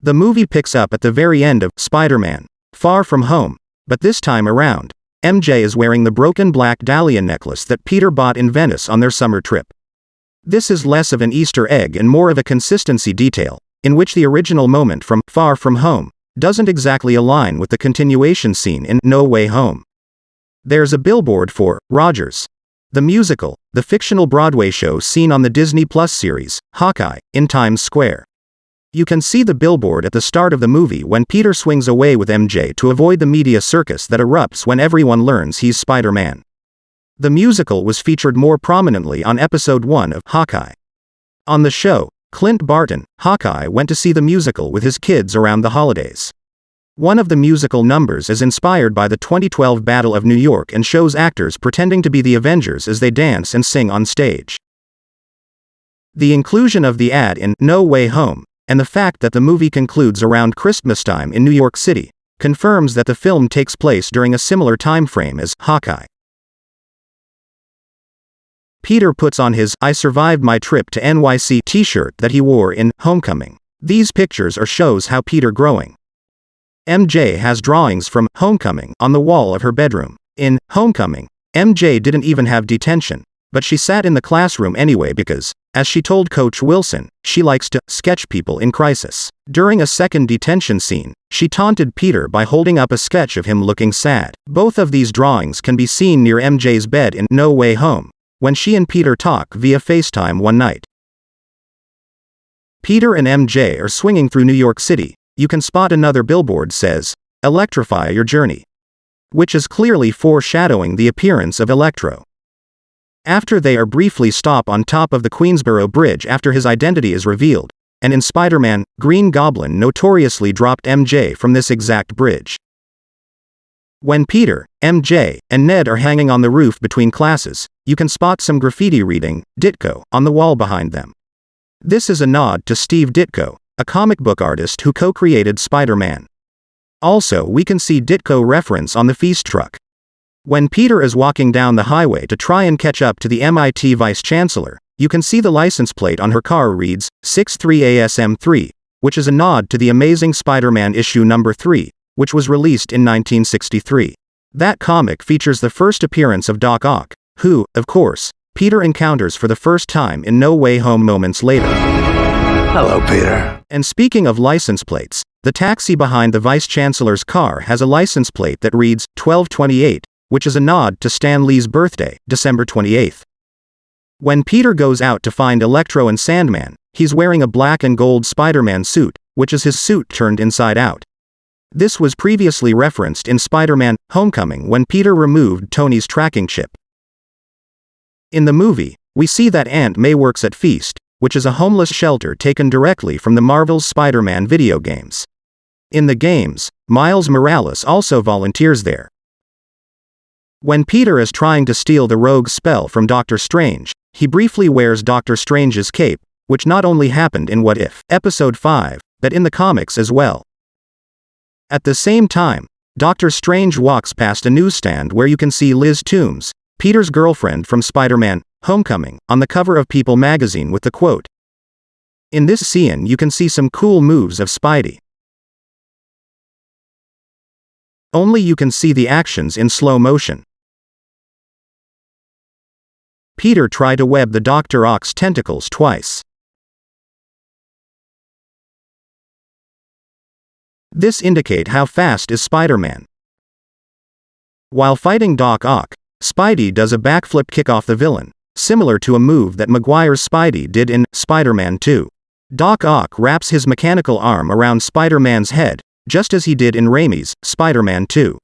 The movie picks up at the very end of Spider-Man: Far From Home, but this time around, MJ is wearing the broken black dahlia necklace that Peter bought in Venice on their summer trip. This is less of an Easter egg and more of a consistency detail, in which the original moment from Far From Home doesn't exactly align with the continuation scene in No Way Home. There's a billboard for Rogers, the musical, the fictional Broadway show seen on the Disney Plus series, Hawkeye, in Times Square. You can see the billboard at the start of the movie when Peter swings away with MJ to avoid the media circus that erupts when everyone learns he's Spider-Man. The musical was featured more prominently on episode 1 of Hawkeye. On the show, Clint Barton, Hawkeye, went to see the musical with his kids around the holidays. One of the musical numbers is inspired by the 2012 Battle of New York and shows actors pretending to be the Avengers as they dance and sing on stage. The inclusion of the ad in No Way Home, and the fact that the movie concludes around Christmas time in New York City, confirms that the film takes place during a similar time frame as Hawkeye. Peter puts on his "I Survived My Trip to NYC" t-shirt that he wore in Homecoming. These pictures are shows how Peter growing. MJ has drawings from Homecoming on the wall of her bedroom. In Homecoming, MJ didn't even have detention, but she sat in the classroom anyway because, as she told Coach Wilson, she likes to sketch people in crisis. During a second detention scene, she taunted Peter by holding up a sketch of him looking sad. Both of these drawings can be seen near MJ's bed in No Way Home, when she and Peter talk via FaceTime one night. Peter and MJ are swinging through New York City. You can spot another billboard says, "Electrify Your Journey," which is clearly foreshadowing the appearance of Electro. After they are briefly stop on top of the Queensboro Bridge after his identity is revealed, and in Spider-Man, Green Goblin notoriously dropped MJ from this exact bridge. When Peter, MJ, and Ned are hanging on the roof between classes, you can spot some graffiti reading, "Ditko," on the wall behind them. This is a nod to Steve Ditko, a comic book artist who co-created Spider-Man. Also, we can see Ditko reference on the feast truck. When Peter is walking down the highway to try and catch up to the MIT Vice Chancellor, you can see the license plate on her car reads 63ASM3, which is a nod to the Amazing Spider-Man issue number 3, which was released in 1963. That comic features the first appearance of Doc Ock, who, of course, Peter encounters for the first time in No Way Home moments later. Hello, Peter. And speaking of license plates, the taxi behind the Vice Chancellor's car has a license plate that reads 1228, which is a nod to Stan Lee's birthday, December 28th. When Peter goes out to find Electro and Sandman, he's wearing a black and gold Spider-Man suit, which is his suit turned inside out. This was previously referenced in Spider-Man: Homecoming when Peter removed Tony's tracking chip. In the movie, we see that Aunt May works at Feast, which is a homeless shelter taken directly from the Marvel's Spider-Man video games. In the games, Miles Morales also volunteers there. When Peter is trying to steal the rogue spell from Doctor Strange, he briefly wears Doctor Strange's cape, which not only happened in What If, Episode 5, but in the comics as well. At the same time, Doctor Strange walks past a newsstand where you can see Liz Toombs, Peter's girlfriend from Spider-Man: Homecoming, on the cover of People magazine with the quote. In this scene you can see some cool moves of Spidey. Only you can see the actions in slow motion. Peter tried to web the Dr. Ock's tentacles twice. This indicate how fast is Spider-Man. While fighting Doc Ock, Spidey does a backflip kick off the villain, similar to a move that Maguire's Spidey did in Spider-Man 2. Doc Ock wraps his mechanical arm around Spider-Man's head, just as he did in Raimi's Spider-Man 2.